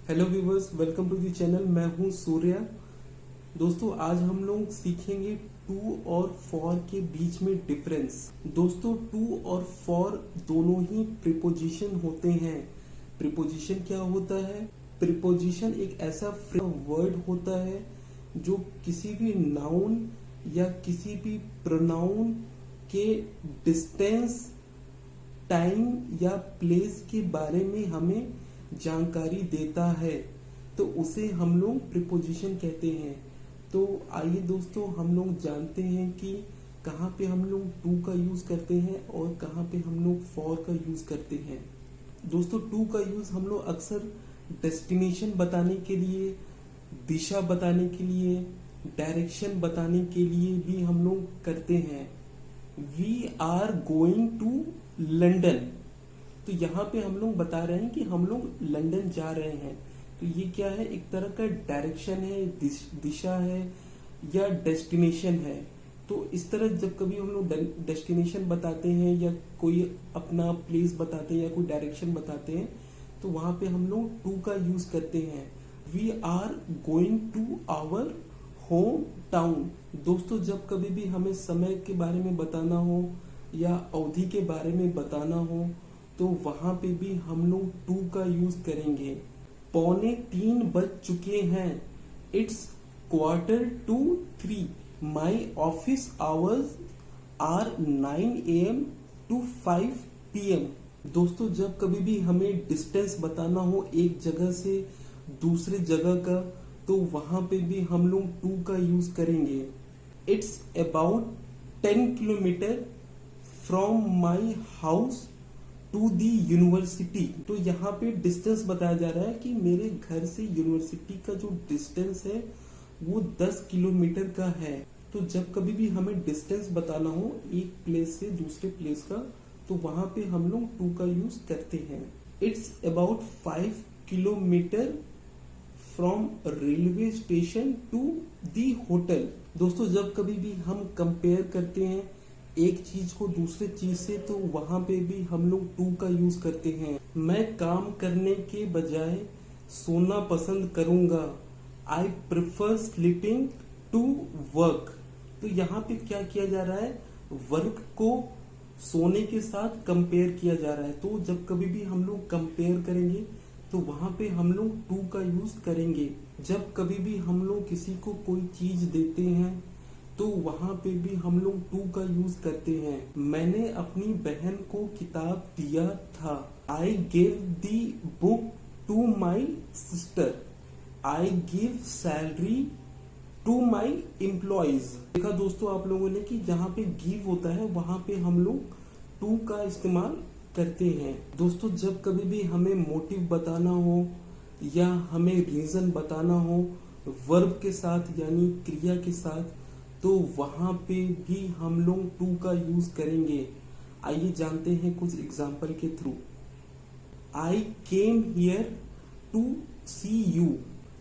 Hello viewers, welcome to the channel. मैं हूं सूर्या। दोस्तों, आज हम लोग सीखेंगे टू और फॉर के बीच में डिफरेंस। दोस्तों, टू और फॉर दोनों ही प्रीपोजिशन होते हैं। प्रीपोजिशन क्या होता है? प्रीपोजिशन एक ऐसा वर्ड होता है जो किसी भी नाउन या किसी भी प्रोनाउन के डिस्टेंस, टाइम या प्लेस के बारे में हमें जानकारी देता है, तो उसे हम लोग प्रीपोजिशन कहते हैं। तो आइए दोस्तों, हम लोग जानते हैं कि कहाँ पे हम लोग टू का यूज करते हैं और कहाँ पे हम लोग फॉर का यूज करते हैं। दोस्तों, टू का यूज हम लोग अक्सर डेस्टिनेशन बताने के लिए, दिशा बताने के लिए, डायरेक्शन बताने के लिए भी हम लोग करते हैं। We are going to London, तो यहाँ पे हम लोग बता रहे हैं कि हम लोग लंदन जा रहे हैं। तो ये क्या है? एक तरह का डायरेक्शन है, दिशा है या डेस्टिनेशन है। तो इस तरह जब कभी हम लोग डेस्टिनेशन बताते हैं या कोई अपना प्लेस बताते हैं या कोई डायरेक्शन बताते हैं, तो वहां पे हम लोग टू का यूज करते हैं। We are going to our home town. दोस्तों, जब कभी भी हमें समय के बारे में बताना हो या अवधि के बारे में बताना हो, तो वहां पे भी हम लोग टू का यूज करेंगे। 2:45 बज चुके हैं। It's 2:45। My office hours are 9 AM to 5 PM। दोस्तों, जब कभी भी हमें डिस्टेंस बताना हो एक जगह से दूसरे जगह का, तो वहां पे भी हम लोग टू का यूज करेंगे। It's about 10 kilometre from my house to the university. तो यहाँ पे डिस्टेंस बताया जा रहा है कि मेरे घर से यूनिवर्सिटी का जो डिस्टेंस है वो 10 किलोमीटर का है। तो जब कभी भी हमें डिस्टेंस बताना हो एक प्लेस से दूसरे प्लेस का, तो वहां पे हम लोग टू का यूज करते हैं। It's about 5 kilometre from railway station to the hotel. दोस्तों, जब कभी भी हम कंपेयर करते हैं एक चीज को दूसरे चीज से, तो वहां पे भी हम लोग टू का यूज करते हैं। मैं काम करने के बजाय सोना पसंद करूंगा। I prefer sleeping to work. तो यहाँ पे क्या किया जा रहा है? वर्क को सोने के साथ कंपेयर किया जा रहा है। तो जब कभी भी हम लोग कंपेयर करेंगे, तो वहां पे हम लोग टू का यूज करेंगे। जब कभी भी हम लोग किसी को कोई चीज देते हैं, तो वहां पे भी हम लोग टू का यूज करते हैं। मैंने अपनी बहन को किताब दिया था। I gave the book to my sister. I give salary to my employees. देखा दोस्तों आप लोगों ने कि जहाँ पे गिव होता है वहां पे हम लोग टू का इस्तेमाल करते हैं। दोस्तों, जब कभी भी हमें मोटिव बताना हो या हमें रीजन बताना हो वर्ब के साथ यानी क्रिया के साथ, तो वहां पे भी हम लोग टू का यूज करेंगे। आइए जानते हैं कुछ एग्जाम्पल के थ्रू। I came here to see you.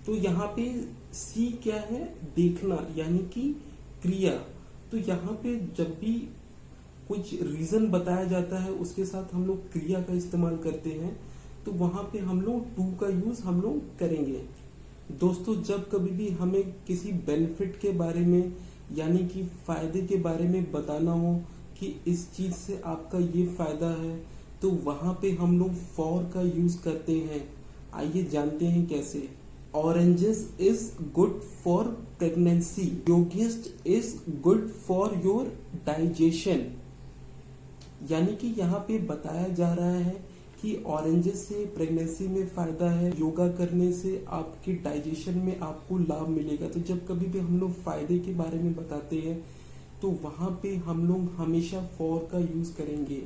तो यहाँ पे सी क्या है? देखना यानी कि क्रिया। तो यहाँ पे जब भी कुछ रीजन बताया जाता है उसके साथ हम लोग क्रिया का इस्तेमाल करते हैं, तो वहां पे हम लोग टू का यूज हम लोग करेंगे। दोस्तों, जब कभी भी हमें किसी बेनिफिट के बारे में यानी कि फायदे के बारे में बताना हो कि इस चीज से आपका ये फायदा है, तो वहां पे हम लोग फॉर का यूज करते हैं। आइए जानते हैं कैसे। Oranges is good for pregnancy. योगिस्ट is good for your digestion. यानी कि यहाँ पे बताया जा रहा है कि ऑरेंजेस से प्रेगनेंसी में फायदा है, योगा करने से आपके डाइजेशन में आपको लाभ मिलेगा। तो जब कभी भी हम लोग फायदे के बारे में बताते हैं, तो वहां पे हम लोग हमेशा फॉर का यूज करेंगे।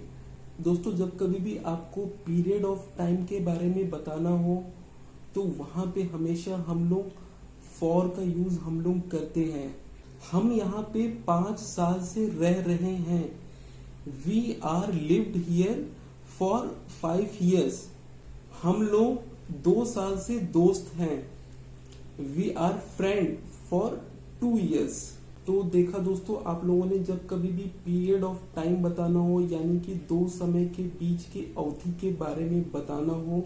दोस्तों, जब कभी भी आपको पीरियड ऑफ टाइम के बारे में बताना हो, तो वहां पे हमेशा हम लोग फॉर का यूज हम लोग करते हैं। हम यहाँ पे 5 साल से रह रहे हैं। We are lived here for 5 years। हम लोग 2 साल से दोस्त हैं। We are friend for 2 years। तो देखा दोस्तों आप लोगों ने, जब कभी भी पीरियड ऑफ टाइम बताना हो यानी कि दो समय के बीच की अवधि के बारे में बताना हो,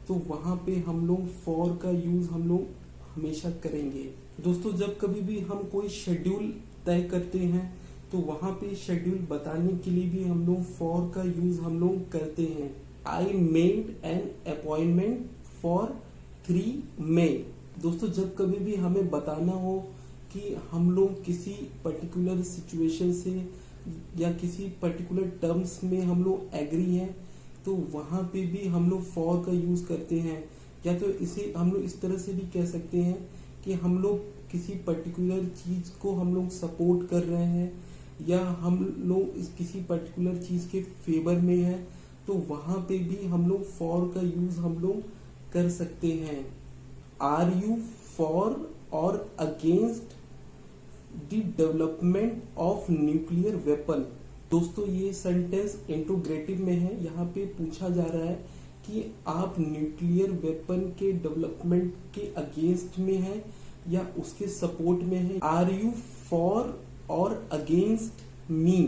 तो वहां पे हम लोग फॉर का यूज हम लोग हमेशा करेंगे। दोस्तों जब कभी भी हम कोई शेड्यूल तय करते हैं तो वहां पे शेड्यूल बताने के लिए भी हम लोग फॉर का यूज हम लोग करते हैं। I made an appointment for 3 मई। दोस्तों जब कभी भी हमें बताना हो कि हम लोग किसी पर्टिकुलर सिचुएशन से या किसी पर्टिकुलर टर्म्स में हम लोग एग्री हैं तो वहां पे भी हम लोग फॉर का यूज करते हैं। या तो इसे हम लोग इस तरह से भी कह सकते हैं कि हम लोग किसी पर्टिकुलर चीज को हम लोग सपोर्ट कर रहे हैं या हम लोग इस किसी पर्टिकुलर चीज के फेवर में है तो वहां पे भी हम लोग फॉर का यूज हम लोग कर सकते हैं। आर यू फॉर और against the development of nuclear weapon. दोस्तों ये सेंटेंस इंट्रोगेटिव में है। यहाँ पे पूछा जा रहा है कि आप न्यूक्लियर वेपन के डेवलपमेंट के अगेंस्ट में है या उसके सपोर्ट में है। आर यू फॉर और अगेंस्ट मी।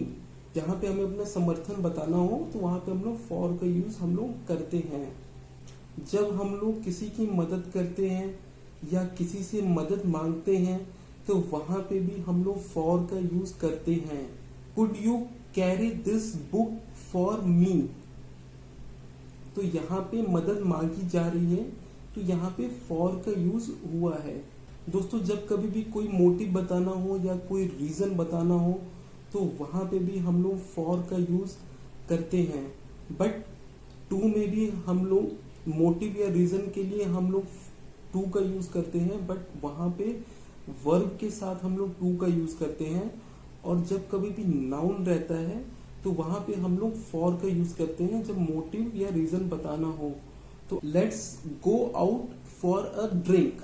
जहाँ पे हमें अपना समर्थन बताना हो तो वहां पे हम लोग फॉर का यूज हम लोग करते हैं। जब हम लोग किसी की मदद करते हैं या किसी से मदद मांगते हैं तो वहां पे भी हम लोग फॉर का यूज करते हैं। Could you carry this book for me. तो यहाँ पे मदद मांगी जा रही है तो यहाँ पे फॉर का यूज हुआ है। दोस्तों जब कभी भी कोई मोटिव बताना हो या कोई रीजन बताना हो तो वहां पे भी हम लोग फॉर का यूज करते हैं। बट टू में भी हम लोग मोटिव या रीजन के लिए हम लोग टू का यूज करते हैं, बट वहां पे वर्ब के साथ हम लोग टू का यूज करते हैं। और जब कभी भी नाउन रहता है तो वहां पे हम लोग फॉर का यूज करते हैं जब मोटिव या रीजन बताना हो। तो let's go out for a drink.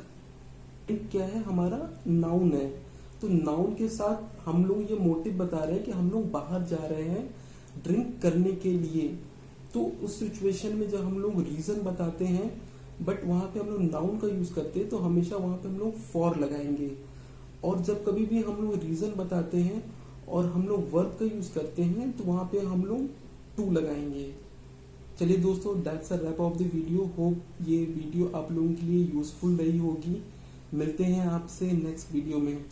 Drink क्या है, हमारा नाउन है। तो नाउन के साथ हम लोग ये मोटिव बता रहे हैं कि हम लोग बाहर जा रहे हैं ड्रिंक करने के लिए। तो उस सिचुएशन में जब हम लोग रीजन बताते हैं बट वहां पे हम लोग नाउन का यूज करते हैं तो हमेशा वहां पे हम लोग फॉर लगाएंगे। और जब कभी भी हम लोग रीजन बताते हैं और हम लोग वर्ब का यूज करते हैं तो वहां पे हम लोग टू लगाएंगे। चलिए दोस्तों, that's a wrap of the video. Hope ये वीडियो आप लोगों के लिए यूजफुल रही होगी। मिलते हैं आपसे नेक्स्ट वीडियो में।